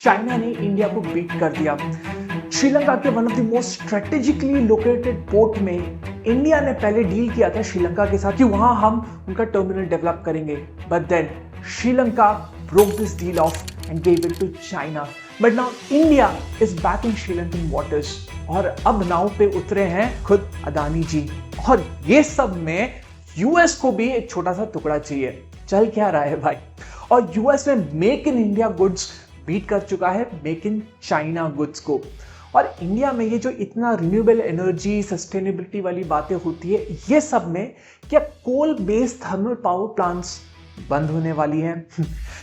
China ने India को beat कर दिया। श्रीलंका के one of the most strategically located port में इंडिया ने पहले डील किया था श्रीलंका के साथ कि वहां हम उनका टर्मिनल डेवलप करेंगे, but then Sri Lanka broke this deal off and gave it to China. But now India is back in Sri Lankan waters और अब नाव पे उतरे हैं खुद अदानी जी। और ये सब में यूएस को भी एक छोटा सा टुकड़ा चाहिए। चल क्या रहा है भाई? और यूएस में make in India goods beat कर चुका है मेक इन चाइना गुड्स को। और इंडिया में ये जो इतना रिन्यूएबल एनर्जी सस्टेनेबिलिटी वाली बातें होती है, ये सब में क्या coal based thermal power plants बंद होने वाली हैं?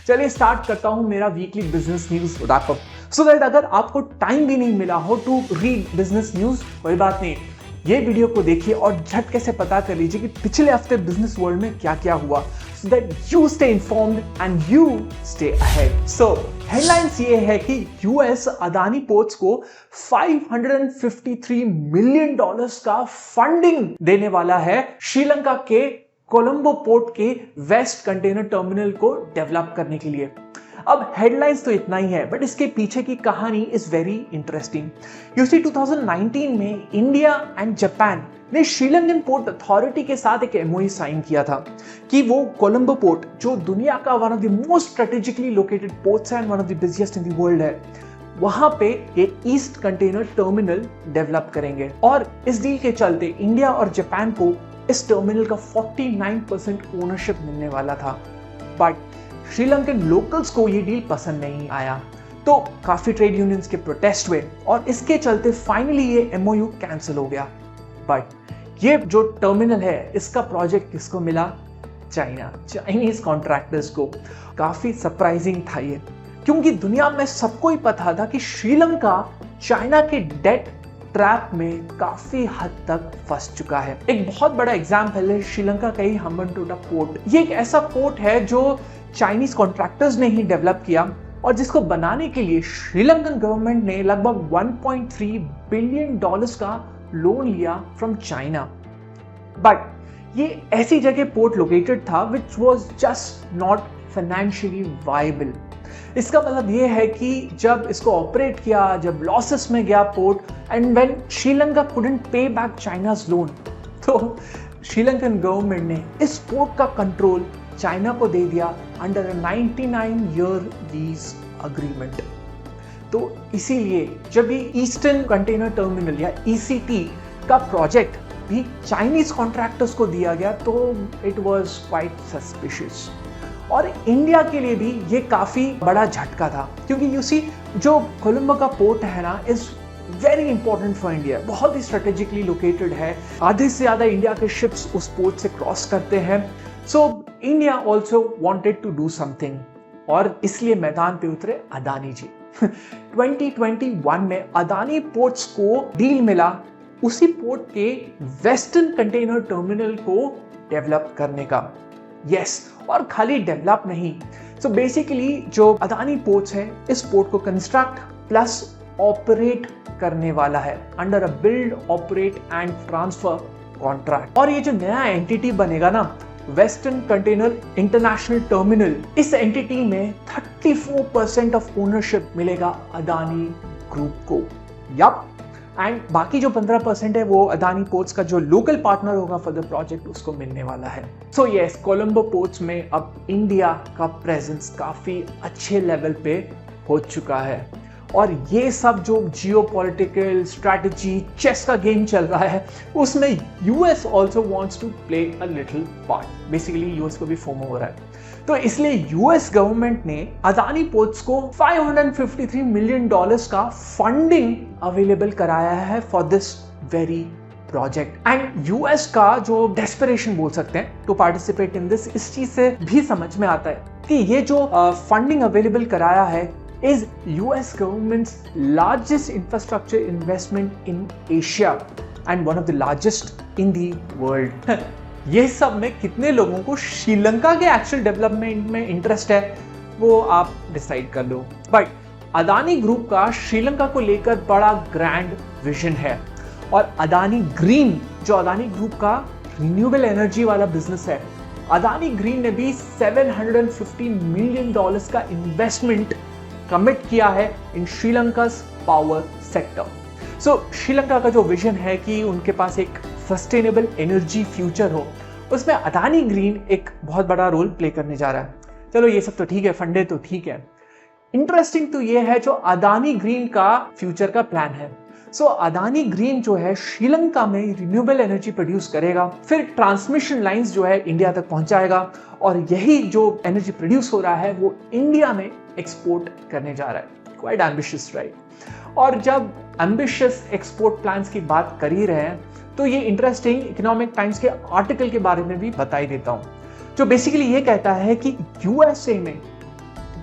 चलिए स्टार्ट करता हूं मेरा weekly business news wrap up, so that अगर आपको टाइम भी नहीं मिला हो टू रीड बिजनेस न्यूज, कोई बात नहीं, ये वीडियो को देखिए और झटके से पता कर लीजिए कि पिछले हफ्ते बिजनेस वर्ल्ड में क्या क्या हुआ, so that you stay informed and you stay ahead. So headlines ये है कि यूएस अदानी पोर्ट्स को $553 मिलियन का फंडिंग देने वाला है श्रीलंका के कोलंबो पोर्ट के वेस्ट कंटेनर टर्मिनल को डेवलप करने के लिए। अब हेडलाइंस तो इतना ही है, बट इसके पीछे की कहानी is very interesting. You see 2019 में इंडिया एंड जापान ने श्रीलंकन पोर्ट अथॉरिटी के साथ एक एमओयू साइन किया था कि वो कोलंबो पोर्ट, जो दुनिया का one of the most strategically located ports and one of the busiest in the world है, वहां पे ये ईस्ट कंटेनर टर्मिनल डेवलप करेंगे। और इस डील के चलते इंडिया और जापान को इस टर्मिनल का 49% ओनरशिप मिलने वाला था। बट श्रीलंकन लोकल्स को ये डील पसंद नहीं आया, तो काफी ट्रेड यूनियंस के प्रोटेस्ट हुए और इसके चलते फाइनली ये एमओयू कैंसिल हो गया। बट ये जो टर्मिनल है, इसका प्रोजेक्ट किसको मिला? चाइनीज कॉन्ट्रैक्टर्स को। काफी सरप्राइजिंग था ये, क्योंकि दुनिया में सबको ही पता था कि श्रीलंका चाइना के डेट ट्रैप में काफी हद तक फंस चुका है। एक बहुत बड़ा एग्जाम्पल है श्रीलंका का ही हम्बनटोटा पोर्ट। ये एक ऐसा पोर्ट है जो चाइनीज कॉन्ट्रैक्टर्स ने ही डेवलप किया और जिसको बनाने के लिए श्रीलंकन गवर्नमेंट ने लगभग $1.3 बिलियन का लोन लिया फ्रॉम चाइना। बट ये ऐसी जगह पोर्ट लोकेटेड था which was just not financially viable. इसका मतलब ये है कि जब इसको ऑपरेट किया, जब लॉसेस में गया port, and when Sri Lanka couldn't पे बैक चाइनाज लोन, तो श्रीलंकन गवर्नमेंट ने इस पोर्ट का कंट्रोल चाइना को दे दिया under a 99-year lease agreement. तो इसीलिए जब ये ईस्टर्न कंटेनर टर्मिनल या ईसीटी का प्रोजेक्ट भी चाइनीज कॉन्ट्रैक्टर्स को दिया गया, तो इट वाज क्वाइट सस्पिशियस। और इंडिया के लिए भी ये काफी बड़ा झटका था, क्योंकि यू सी जो कोलंबो का पोर्ट है ना, is very important for India, बहुत ही स्ट्रेटेजिकली लोकेटेड है। आधे से ज्यादा इंडिया के शिप्स उस पोर्ट से क्रॉस करते हैं। So India also wanted to do something और इसलिए मैदान पे उतरे अदानी जी। 2021 में अदानी पोर्ट्स को डील मिला उसी पोर्ट के वेस्टर्न कंटेनर टर्मिनल को डेवलप करने का। यस, और खाली डेवलप नहीं, सो बेसिकली जो अदानी पोर्ट्स है, इस पोर्ट को कंस्ट्रक्ट प्लस ऑपरेट करने वाला है under a build operate and transfer contract. और ये जो नया एंटिटी बनेगा ना, वेस्टर्न कंटेनर इंटरनेशनल टर्मिनल, इस एंटिटी में 34% ऑफ ओनरशिप मिलेगा अदानी ग्रुप को। यप, एंड बाकी जो 15% है वो अदानी पोर्ट्स का जो लोकल पार्टनर होगा फॉर द प्रोजेक्ट, उसको मिलने वाला है। सो यस, कोलंबो पोर्ट्स में अब इंडिया का प्रेजेंस काफी अच्छे लेवल पे हो चुका है। और ये सब जो जियोपॉलिटिकल स्ट्रैटेजी चेस का गेम चल रहा है, उसमें US also wants to play a little part. Basically US को भी फोमो हो रहा है, तो इसलिए यूएस गवर्नमेंट ने अदानी पोर्ट्स को $553 मिलियन का फंडिंग अवेलेबल कराया है for this very project. And US का जो डेस्परेशन बोल सकते हैं टू पार्टिसिपेट इन दिस, इस चीज से भी समझ में आता है कि ये जो फंडिंग अवेलेबल कराया है is US government's largest infrastructure investment in Asia and one of the largest in the world. ये सब में कितने लोगों को श्रीलंका के एक्चुअल डेवलपमेंट में इंटरेस्ट है, वो आप डिसाइड कर लो। बट अदानी ग्रुप का श्रीलंका को लेकर बड़ा ग्रैंड विजन है। और अदानी ग्रीन, जो अदानी ग्रुप का रिन्यूएबल एनर्जी वाला बिजनेस है, अदानी ग्रीन ने भी $750 मिलियन का इन्वेस्टमेंट कमिट किया है इन श्रीलंका पावर सेक्टर। सो श्रीलंका का जो विजन है कि उनके पास एक सस्टेनेबल एनर्जी फ्यूचर हो, उसमें अदानी ग्रीन एक बहुत बड़ा रोल प्ले करने जा रहा है। चलो ये सब तो ठीक है, फंडे तो ठीक है, इंटरेस्टिंग तो ये है जो अदानी ग्रीन का फ्यूचर का प्लान है। सो अदानी ग्रीन जो है श्रीलंका में रिन्यूएबल एनर्जी प्रोड्यूस करेगा, फिर ट्रांसमिशन लाइंस जो है इंडिया तक पहुंचाएगा और यही जो एनर्जी प्रोड्यूस हो रहा है वो इंडिया में एक्सपोर्ट करने जा रहा है। Quite ambitious, right? और जब एम्बिशियस एक्सपोर्ट प्लान्स की बात कर ही रहे हैं तो ये इंटरेस्टिंग इकोनॉमिक टाइम्स के आर्टिकल के बारे में भी बता ही देता हूं, जो बेसिकली ये कहता है कि यूएसए में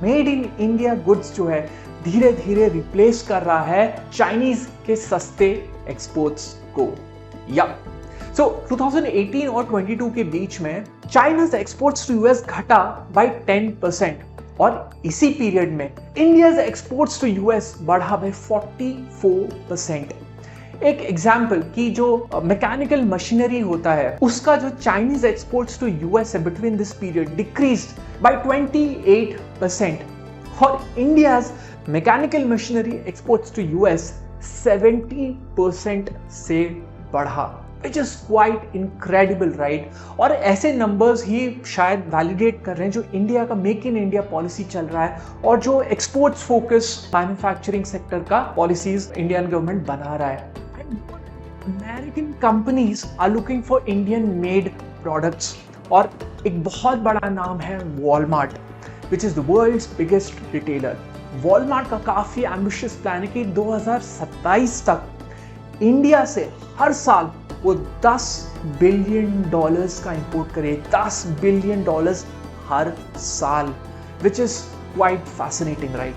मेड इन इंडिया गुड्स जो है धीरे धीरे रिप्लेस कर रहा है चाइनीज के सस्ते एक्सपोर्ट्स को। या सो 2018 और 22 के बीच में चाइना's एक्सपोर्ट्स टू यूएस घटा बाय 10% और इसी पीरियड में इंडिया's एक्सपोर्ट्स टू यूएस बढ़ा बाय 44%। एक एग्जाम्पल कि जो मैकेनिकल मशीनरी होता है उसका जो चाइनीज एक्सपोर्ट्स टू यूएस है between this period decreased by 28% और India's mechanical machinery exports to US 70% से बढ़ा, which is quite incredible, right? और ऐसे नंबर्स ही शायद वैलिडेट कर रहे हैं जो इंडिया का मेक इन इंडिया पॉलिसी चल रहा है और जो एक्सपोर्ट्स फोकस मैन्युफैक्चरिंग सेक्टर का पॉलिसीज इंडियन गवर्नमेंट बना रहा है। American companies are looking for Indian made products और एक बहुत बड़ा नाम है Walmart, which is the world's biggest retailer. Walmart का काफी एम्बिशियस प्लान है कि 2027 तक इंडिया से हर साल वो $10 बिलियन का इंपोर्ट करे, $10 बिलियन हर साल, which is quite fascinating, right?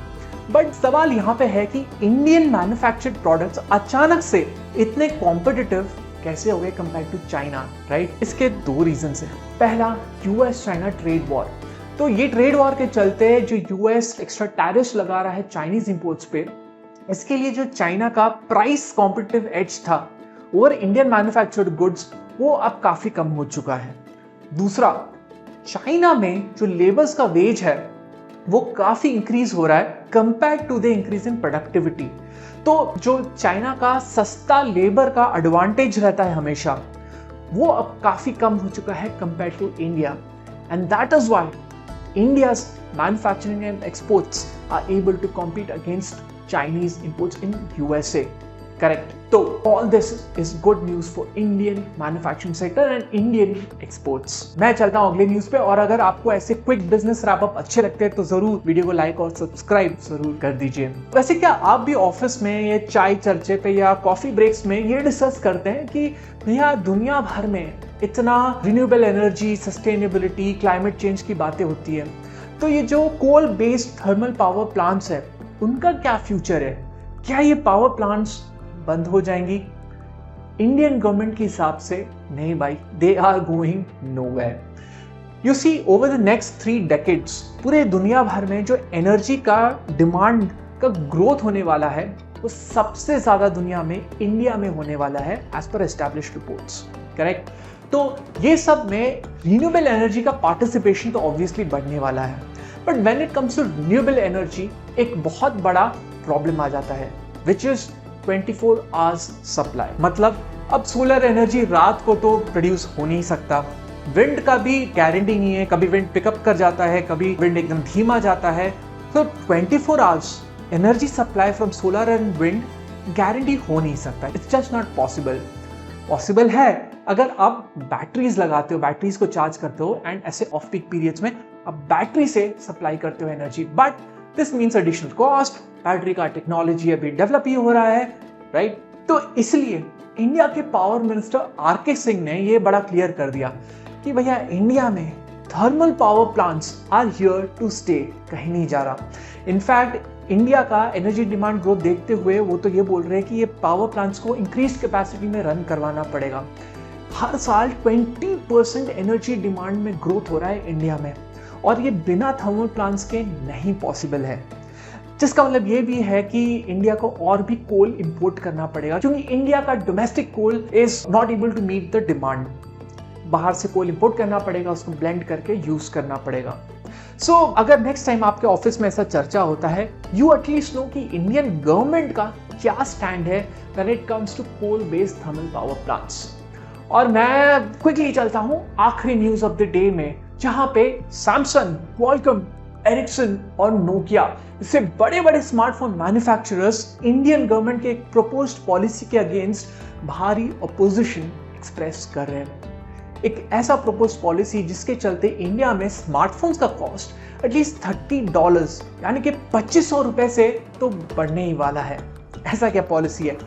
But सवाल यहाँ पे है कि इंडियन मैन्युफैक्चर्ड प्रोडक्ट्स अचानक से इतने कॉम्पिटिटिव कैसे हो गए कंपेयर टू चाइना, राइट? इसके दो रीजंस हैं। पहला, यूएस चाइना ट्रेड वॉर। तो ये ट्रेड वॉर के चलते जो यूएस एक्स्ट्रा टैरिफ्स लगा रहा है चाइनीज इंपोर्ट्स पे, इसके लिए जो चाइना का प्राइस कॉम्पिटिटिव एज था ओवर इंडियन मैन्युफैक्चर्ड गुड्स वो अब काफी कम हो चुका है। दूसरा, चाइना में जो लेबर्स का वेज है वो काफी इंक्रीज हो रहा है compare to the increase in productivity. तो जो चाइना का सस्ता लेबर का एडवांटेज रहता है हमेशा, वो अब काफी कम हो चुका है compare to India, and that is why India's manufacturing and exports are able to compete against Chinese imports in USA. Correct. So all this is good news for Indian manufacturing sector and Indian exports. मैं चलता हूँ अगले news पे, और अगर आपको ऐसे quick business wrap up अच्छे लगते हैं तो जरूर वीडियो को लाइक और सब्सक्राइब जरूर कर दीजिए। वैसे क्या आप भी ऑफिस में या चाय चर्चे पे या कॉफी ब्रेक्स में ये डिस्कस करते हैं कि भैया दुनिया भर में इतना renewable energy, sustainability, climate change की बातें होती है, तो ये जो coal based thermal power plants है उनका क्या फ्यूचर है? क्या ये पावर प्लांट्स बंद हो जाएंगी? इंडियन गवर्नमेंट के हिसाब से नहीं भाई, they are going nowhere. You see, over the next 3 decades पूरे दुनिया भर में जो एनर्जी का डिमांड का ग्रोथ होने वाला है वो सबसे ज्यादा दुनिया में इंडिया में होने वाला है as per established reports. Correct? तो ये सब में रिन्यूएबल एनर्जी का पार्टिसिपेशन तो ऑब्वियसली बढ़ने वाला है, but when it comes to renewable energy एक बहुत बड़ा प्रॉब्लम आ जाता है, विच इज 24 आवर्स सप्लाई। मतलब अब सोलर एनर्जी रात को तो प्रोड्यूस हो नहीं सकता, विंड का भी गारंटी नहीं है, कभी विंड पिकअप कर जाता है, कभी विंड एकदम धीमा जाता है। तो 24 hours energy supply from solar and wind guarantee हो नहीं सकता, it's just not possible. Possible है अगर आप बैटरीज लगाते हो, बैटरीज को चार्ज करते हो एंड ऐसे ऑफ पीक पीरियड्स में आप बैटरी से सप्लाई करते हो energy, but this means additional cost. Battery का टेक्नोलॉजी अभी डेवलप ही हो रहा है, राइट? तो इसलिए इंडिया के पावर मिनिस्टर आर.के. सिंह ने ये बड़ा क्लियर कर दिया कि भैया इंडिया में thermal power plants are here to stay, कहीं नहीं जा रहा। इनफैक्ट इंडिया का एनर्जी डिमांड ग्रोथ देखते हुए वो तो ये बोल रहे हैं कि ये पावर प्लांट्स को इंक्रीज कैपेसिटी में रन करवाना पड़ेगा। हर साल 20% एनर्जी डिमांड में ग्रोथ हो रहा है इंडिया में, और ये बिना थर्मल प्लांट्स के नहीं पॉसिबल है। जिसका मतलब ये भी है कि इंडिया को और भी कोल इंपोर्ट करना पड़ेगा, क्योंकि इंडिया का domestic coal is not able to meet the demand. बाहर से कोल इंपोर्ट करना पड़ेगा, उसको ब्लेंड करके यूज करना पड़ेगा। सो अगर नेक्स्ट टाइम आपके ऑफिस में ऐसा चर्चा होता है, यू एटलीस्ट नो कि इंडियन गवर्नमेंट का क्या स्टैंड है when it comes to coal based thermal power plants. और मैं क्विकली चलता हूं आखिरी न्यूज ऑफ द डे में, जहां पे सैमसंग, क्वालकॉम, एरिक्सन और नोकिया जैसे बड़े बड़े स्मार्टफोन मैन्युफैक्चरर्स इंडियन गवर्नमेंट के एक प्रपोज्ड पॉलिसी के अगेंस्ट भारी अपोजिशन एक्सप्रेस कर रहे हैं। एक ऐसा प्रपोज्ड पॉलिसी जिसके चलते इंडिया में स्मार्टफोन्स का कॉस्ट एटलीस्ट $30 यानी कि 2500 रुपए से तो बढ़ने ही वाला है। ऐसा क्या पॉलिसी है?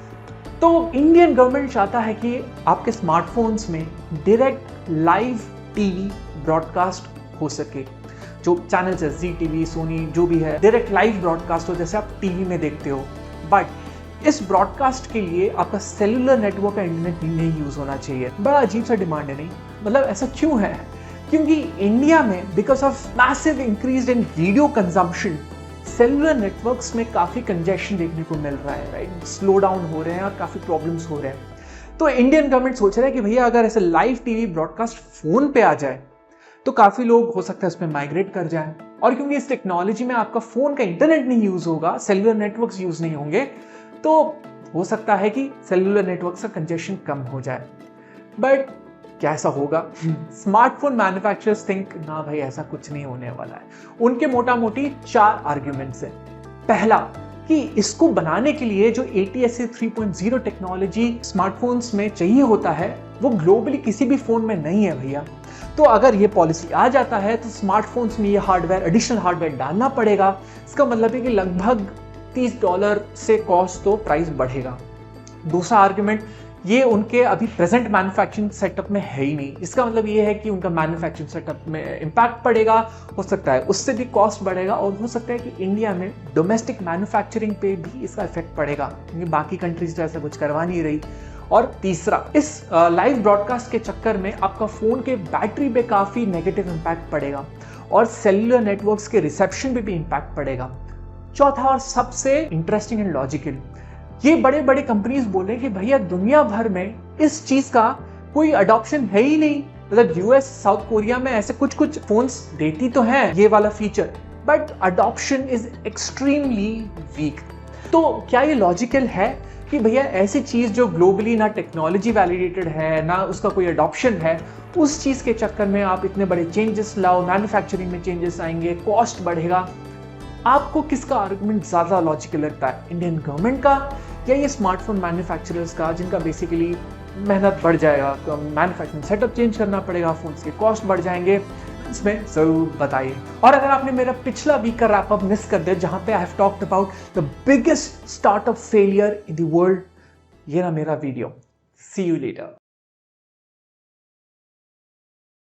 तो इंडियन गवर्नमेंट चाहता है कि आपके स्मार्टफोन्स में डायरेक्ट लाइव टीवी ब्रॉडकास्ट हो सके। जो चैनल्स है, जी टीवी, सोनी, जो भी है, डायरेक्ट लाइव ब्रॉडकास्ट हो जैसे आप टीवी में देखते हो। बट इस ब्रॉडकास्ट के लिए आपका सेलुलर नेटवर्क का इंटरनेट नहीं यूज होना चाहिए। बड़ा अजीब सा डिमांड है, नहीं? मतलब ऐसा क्यों है? क्योंकि इंडिया में because of massive increase in video consumption cellular networks में काफी कंजेशन देखने को मिल रहा है, राइट? स्लो डाउन हो रहे हैं और काफी प्रॉब्लम्स हो रहे हैं। तो इंडियन गवर्नमेंट सोच रहा है कि भैया अगर ऐसे लाइव टीवी ब्रॉडकास्ट फोन पे आ जाए तो काफी लोग हो सकता है उसमें माइग्रेट कर जाएं। और क्योंकि इस टेक्नोलॉजी में आपका फोन का इंटरनेट नहीं यूज होगा, सेलुलर नेटवर्क्स यूज नहीं होंगे, तो हो सकता है कि सेलुलर नेटवर्क्स का कंजेशन कम हो जाए। बट क्या ऐसा होगा? स्मार्टफोन मैन्युफैक्चरर्स थिंक ना भाई, ऐसा कुछ नहीं होने वाला है। उनके मोटा मोटी 4 आर्ग्यूमेंट्स हैं। पहला कि इसको बनाने के लिए जो ATSC 3.0 टेक्नोलॉजी स्मार्टफोन्स में चाहिए होता है वो ग्लोबली किसी भी फोन में नहीं है भैया। तो अगर ये पॉलिसी आ जाता है तो स्मार्टफोन्स में ये हार्डवेयर, एडिशनल हार्डवेयर डालना पड़ेगा। इसका मतलब है कि लगभग $30 से कॉस्ट तो प्राइस बढ़ेगा। दूसरा आर्गुमेंट, ये उनके अभी प्रेजेंट मैन्युफैक्चरिंग सेटअप में है ही नहीं। इसका मतलब ये है कि उनका मैन्युफैक्चरिंग सेटअप में इम्पैक्ट पड़ेगा, हो सकता है उससे भी कॉस्ट बढ़ेगा, और हो सकता है कि इंडिया में डोमेस्टिक मैन्युफैक्चरिंग पे भी इसका इफेक्ट पड़ेगा क्योंकि बाकी कंट्रीज तो ऐसा कुछ करवा नहीं रही। और तीसरा, इस लाइव ब्रॉडकास्ट के चक्कर में आपका फोन के बैटरी पे काफी नेगेटिव इम्पैक्ट पड़ेगा और सेलुलर नेटवर्क्स के रिसेप्शन पे भी इम्पैक्ट पड़ेगा। चौथा और सबसे इंटरेस्टिंग एंड लॉजिकल, ये बड़े बड़े कंपनीज बोल रहे हैं कि भैया दुनिया भर में इस चीज का कोई अडॉप्शन है ही नहीं। मतलब यूएस, साउथ कोरिया में ऐसे कुछ कुछ फोन्स देती तो हैं ये वाला feature, but adoption is extremely weak. तो क्या ये लॉजिकल है कि भैया ऐसी चीज जो ग्लोबली ना टेक्नोलॉजी वैलिडेटेड है ना उसका कोई अडॉप्शन है, उस चीज के चक्कर में आप इतने बड़े चेंजेस लाओ, मैन्युफैक्चरिंग में चेंजेस आएंगे, कॉस्ट बढ़ेगा? आपको किसका आर्गुमेंट ज्यादा लॉजिकल लगता है, इंडियन गवर्नमेंट का या ये स्मार्टफोन मैन्युफैक्चरर्स का, जिनका बेसिकली मेहनत बढ़ जाएगा, तो मैन्युफैक्चरिंग सेटअप चेंज करना पड़ेगा, फोन्स के कॉस्ट बढ़ जाएंगे? इसमें जरूर बताइए। और अगर आपने मेरा पिछला वीक का रैप अप मिस कर दिया जहां पे I have talked about the biggest startup failure in the world, ये ना मेरा वीडियो। C you later.